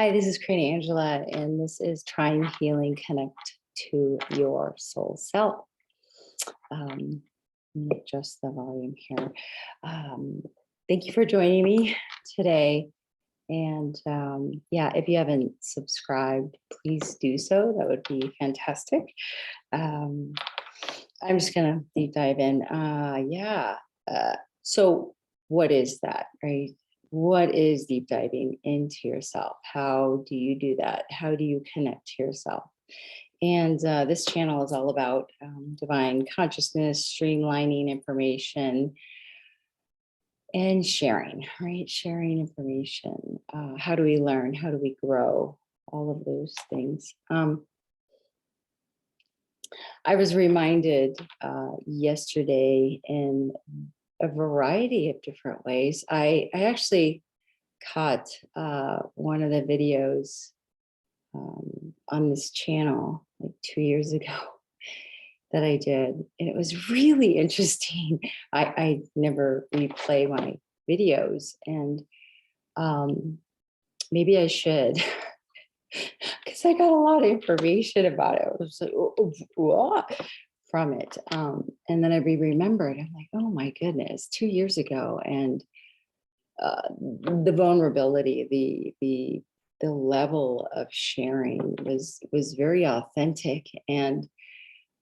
Hi, this is Corina Angela, and this is Trine Healing, Connect to Your Soul Self. Let me adjust the volume here. Thank you for joining me today. And yeah, if you haven't subscribed, please do so. That would be fantastic. I'm just going to deep dive in. So what is that, right? What is deep diving into yourself? How do you do that? How do you connect to yourself? And this channel is all about divine consciousness, streamlining information, and sharing, right? Sharing information. How do we learn? How do we grow? All of those things. I was reminded yesterday in a variety of different ways. I actually caught one of the videos on this channel like 2 years ago that I did, and it was really interesting. I never replay my videos, and maybe I should, because I got a lot of information about it. I was like, what? From it. And then I remembered, I'm like, oh my goodness, 2 years ago. And the vulnerability, the level of sharing was very authentic. And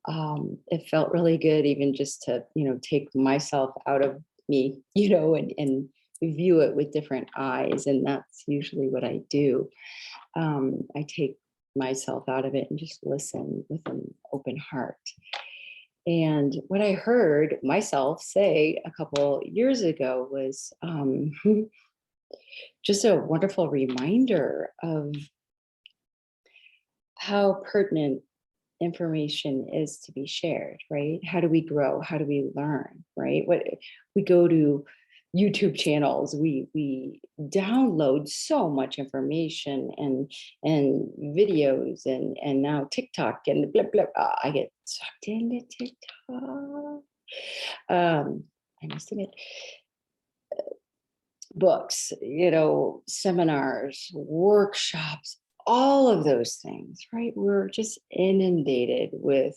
it felt really good, even just to, take myself out of me, and view it with different eyes. And that's usually what I do. I take myself out of it and just listen with an open heart. And what I heard myself say a couple years ago was just a wonderful reminder of how pertinent information is to be shared, right? How do we grow? How do we learn, right? What we go to YouTube channels, we download so much information and videos and now TikTok and blah blah. I get sucked into TikTok. I must admit, books, seminars, workshops, all of those things, right? We're just inundated with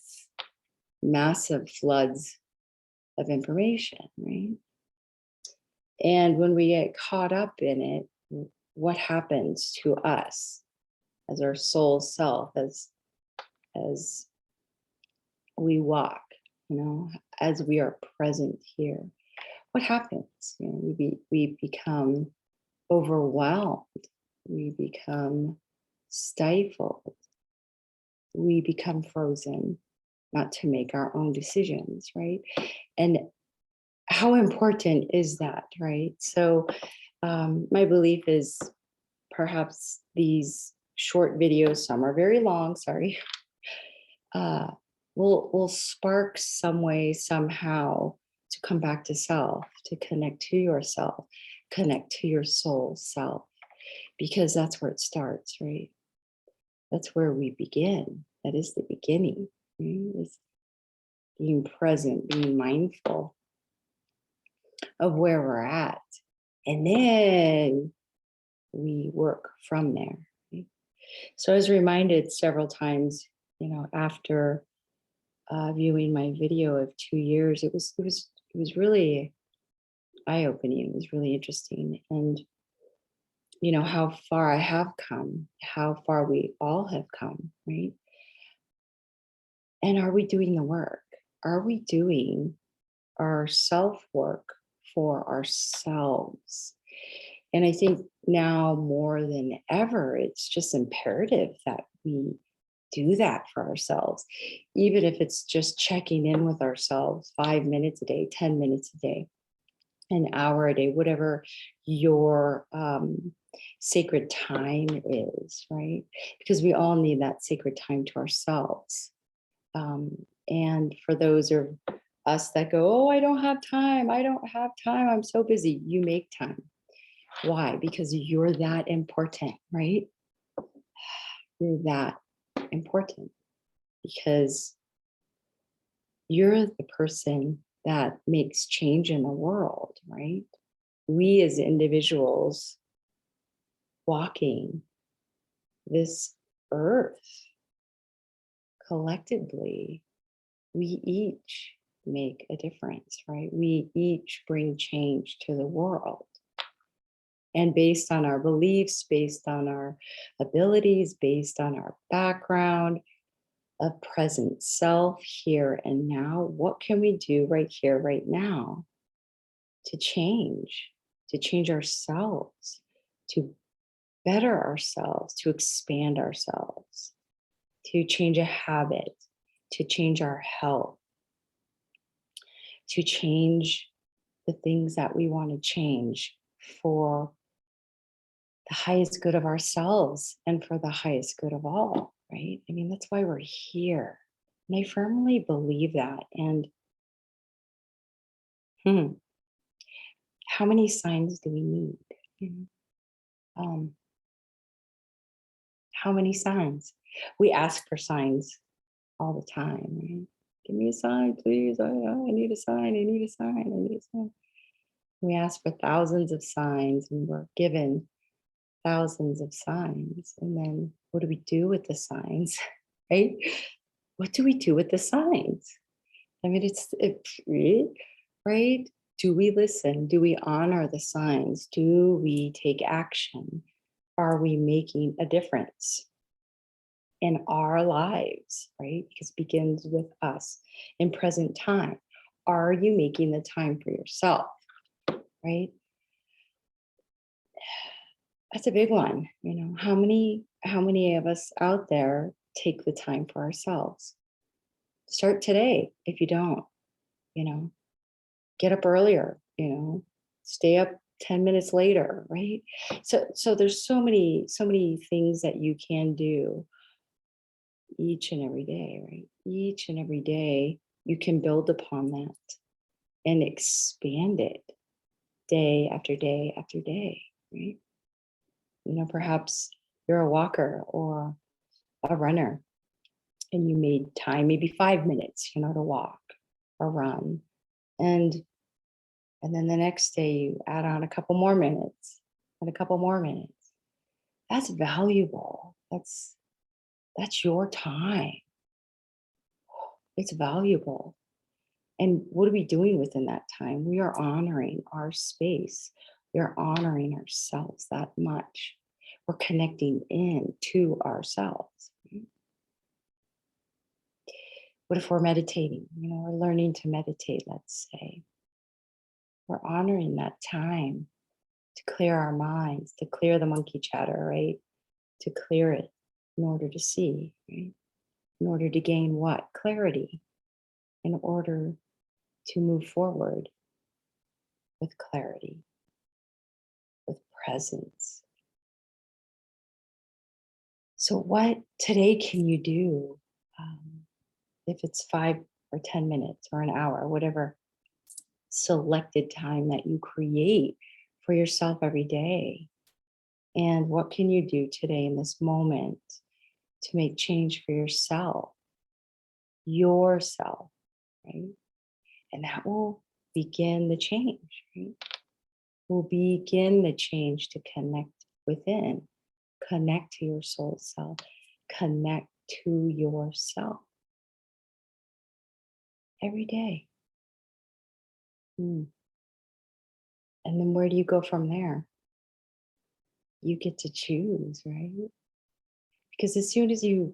massive floods of information, right? And when we get caught up in it, what happens to us as our soul self, as we walk, as we are present here? What happens? We become overwhelmed. We become stifled. We become frozen, not to make our own decisions, right? And how important is that, right? So my belief is perhaps these short videos, some are very long, sorry, will spark some way, somehow, to come back to self, to connect to yourself, connect to your soul self, because that's where it starts, right? That's where we begin. That is the beginning, right? It's being present, being mindful of where we're at. And then we work from there. Right? So I was reminded several times, after viewing my video of 2 years, it was really eye-opening. It was really interesting. And how far I have come, how far we all have come, right? And are we doing the work? Are we doing our self-work for ourselves? And I think now more than ever, it's just imperative that we do that for ourselves, even if it's just checking in with ourselves 5 minutes a day, 10 minutes a day, an hour a day, whatever your sacred time is, right? Because we all need that sacred time to ourselves. And for those of us that go, oh, I don't have time, I'm so busy. You make time. Why? Because you're that important, right? You're that important because you're the person that makes change in the world, right? We as individuals walking this earth collectively, we each make a difference, right? We each bring change to the world. And based on our beliefs, based on our abilities, based on our background of present self here and now, what can we do right here, right now to change ourselves, to better ourselves, to expand ourselves, to change a habit, to change our health, to change the things that we want to change for the highest good of ourselves and for the highest good of all, right? I mean, that's why we're here. And I firmly believe that. And how many signs do we need? You know, how many signs? We ask for signs all the time, right? Give me a sign, please. I need a sign. I need a sign. I need a sign. We ask for thousands of signs and we're given thousands of signs. And then what do we do with the signs, right? What do we do with the signs? I mean, right? Do we listen? Do we honor the signs? Do we take action? Are we making a difference in our lives, right? Because it begins with us in present time. Are you making the time for yourself, right? That's a big one. You know, how many of us out there take the time for ourselves? Start today. If you don't, you know, get up earlier, you know, stay up 10 minutes later, right? So there's so many things that you can do each and every day, right? Each and every day you can build upon that and expand it day after day after day, right? You know, perhaps you're a walker or a runner and you made time, maybe 5 minutes, you know, to walk or run. And then the next day you add on a couple more minutes and a couple more minutes. That's valuable. That's your time. It's valuable. And what are we doing within that time? We are honoring our space. We are honoring ourselves that much. We're connecting in to ourselves. What if we're meditating? You know, we're learning to meditate, let's say. We're honoring that time to clear our minds, to clear the monkey chatter, right? To clear it in order to see, right? In order to gain what? Clarity. In order to move forward with clarity, with presence. So what today can you do? If it's 5 or 10 minutes or an hour, whatever selected time that you create for yourself every day. And what can you do today in this moment to make change for yourself, right? And that will begin the change, right? Will begin the change to connect within, connect to your soul self, connect to yourself every day. And then where do you go from there? You get to choose, right? Because as soon as you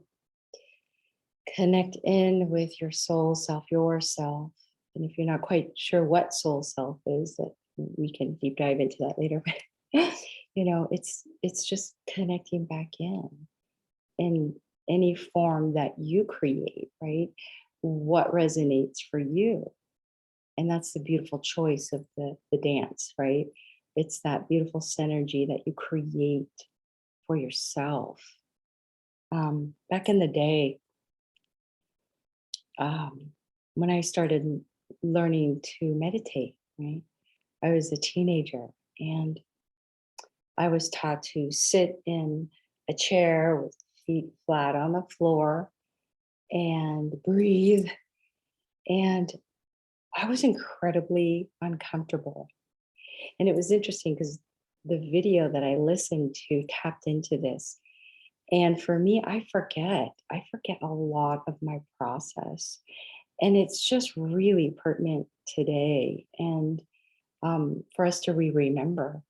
connect in with your soul self, yourself, and if you're not quite sure what soul self is, that we can deep dive into that later. But you know, it's just connecting back in any form that you create, right? What resonates for you. And that's the beautiful choice of the dance, right? It's that beautiful synergy that you create for yourself. Back in the day, when I started learning to meditate, right? I was a teenager and I was taught to sit in a chair with feet flat on the floor and breathe. And I was incredibly uncomfortable. And it was interesting because the video that I listened to tapped into this. And for me, I forget a lot of my process. And it's just really pertinent today. And for us to remember,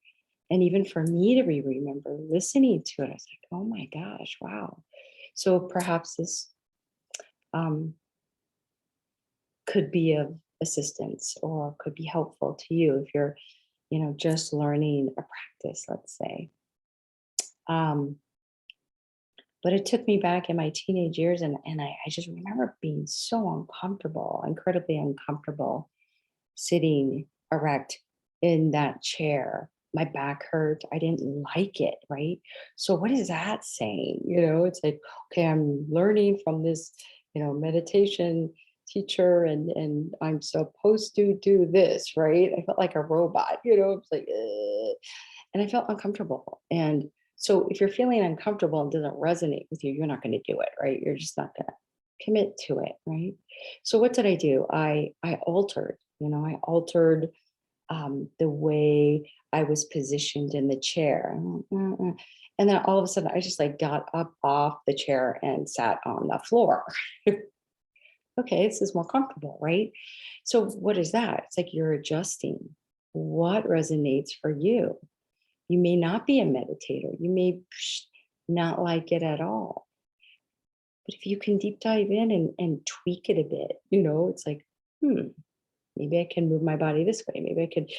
and even for me to remember listening to it, I was like, oh my gosh, wow. So perhaps this um, could be of assistance or could be helpful to you if you're, just learning a practice, let's say. Um, but it took me back in my teenage years, and I just remember being so uncomfortable, incredibly uncomfortable, sitting erect in that chair. My back hurt. I didn't like it, right? So what is that saying? It's like, okay, I'm learning from this, meditation teacher, and I'm supposed to do this, right? I felt like a robot, it's like, and I felt uncomfortable. And so if you're feeling uncomfortable and doesn't resonate with you, you're not going to do it, right? You're just not going to commit to it, right? So what did I do? I altered, I altered the way I was positioned in the chair. And then all of a sudden I just like got up off the chair and sat on the floor. Okay, this is more comfortable, right? So what is that? It's like you're adjusting what resonates for you. You may not be a meditator. You may not like it at all. But if you can deep dive in and tweak it a bit, it's like, maybe I can move my body this way. Maybe I could,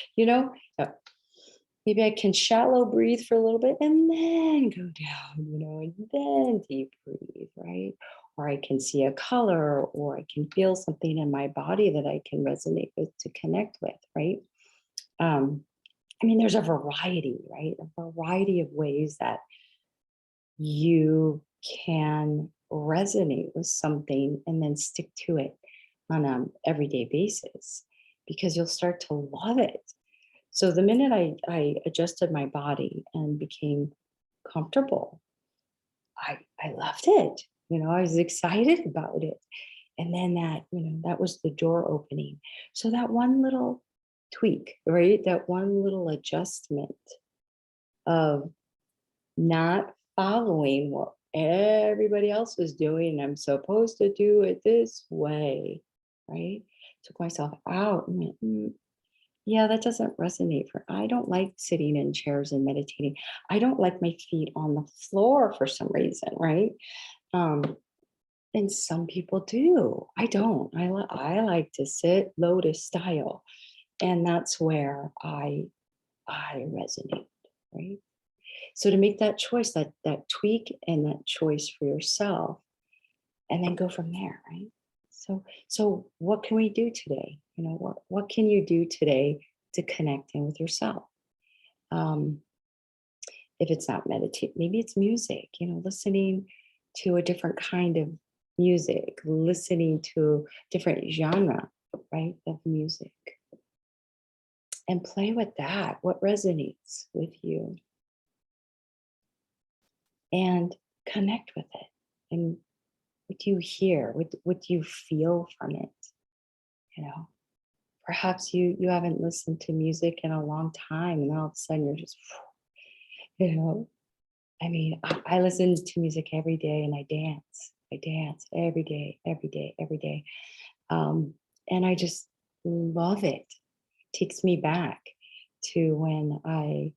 maybe I can shallow breathe for a little bit and then go down, and then deep breathe, right? Or I can see a color, or I can feel something in my body that I can resonate with to connect with, right? There's a variety, right? A variety of ways that you can resonate with something and then stick to it on an everyday basis, because you'll start to love it. So the minute I adjusted my body and became comfortable, I loved it. I was excited about it. And then that was the door opening. So that one little tweak, right? That one little adjustment of not following what everybody else was doing. I'm supposed to do it this way, right? Took myself out and went, yeah, that doesn't resonate for. I don't like sitting in chairs and meditating. I don't like my feet on the floor for some reason, right? And some people do. I don't. I like to sit lotus style, and that's where I resonate, right? So to make that choice, that tweak and that choice for yourself, and then go from there, right? So what can we do today? What can you do today to connect in with yourself? If it's not meditate, maybe it's music, listening to a different kind of music, listening to different genre, right, of music, and play with that. What resonates with you? And connect with it. And what do you hear? What do you feel from it? Perhaps you haven't listened to music in a long time, and all of a sudden you're just, you know, I listen to music every day, and I dance. I dance every day, every day, every day. And I just love it. Takes me back to when I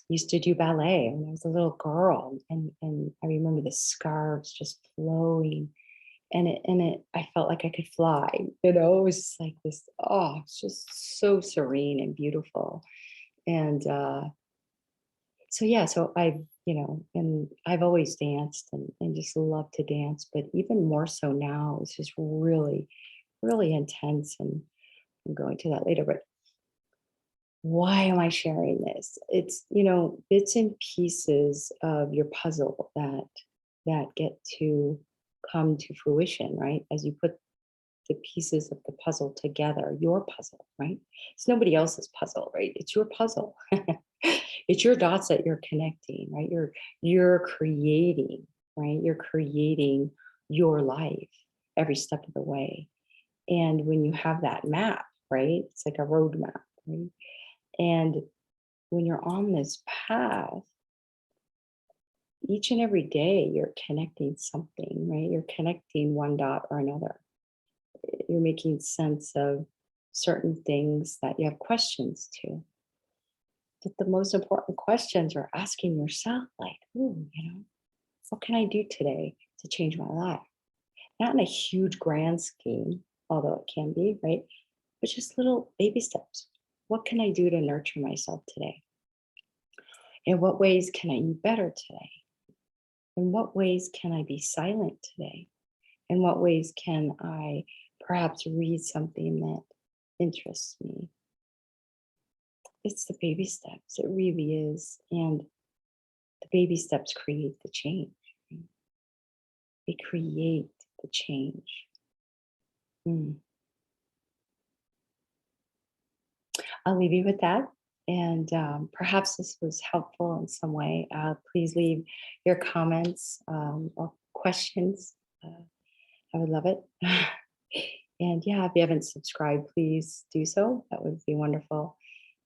used to do ballet when I was a little girl. And I remember the scarves just flowing, and I felt like I could fly, it was just like this, oh, it's just so serene and beautiful. And so yeah, so and I've always danced and just love to dance, but even more so now, it's just really, really intense. And I'm going to that later, but why am I sharing this? It's, bits and pieces of your puzzle that get to come to fruition, right? As you put the pieces of the puzzle together, your puzzle, right? It's nobody else's puzzle, right? It's your puzzle. It's your dots that you're connecting, right? You're creating, right? You're creating your life every step of the way. And when you have that map, right? It's like a road map, right? And when you're on this path, each and every day you're connecting something, right? You're connecting one dot or another. You're making sense of certain things that you have questions to. But the most important questions are asking yourself, like, ooh, what can I do today to change my life? Not in a huge grand scheme, although it can be, right? But just little baby steps. What can I do to nurture myself today? In what ways can I eat better today? In what ways can I be silent today? In what ways can I perhaps read something that interests me? It's the baby steps. It really is. And the baby steps create the change. Right? They create the change. Mm. I'll leave you with that. And perhaps this was helpful in some way. Please leave your comments or questions. I would love it. And yeah, if you haven't subscribed, please do so. That would be wonderful.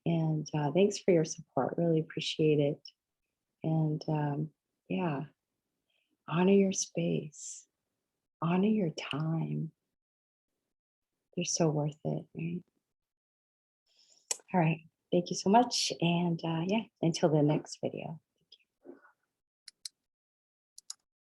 And thanks for your support. Really appreciate it. And yeah, honor your space, honor your time. They're so worth it, right? All right. Thank you so much. And yeah, until the next video.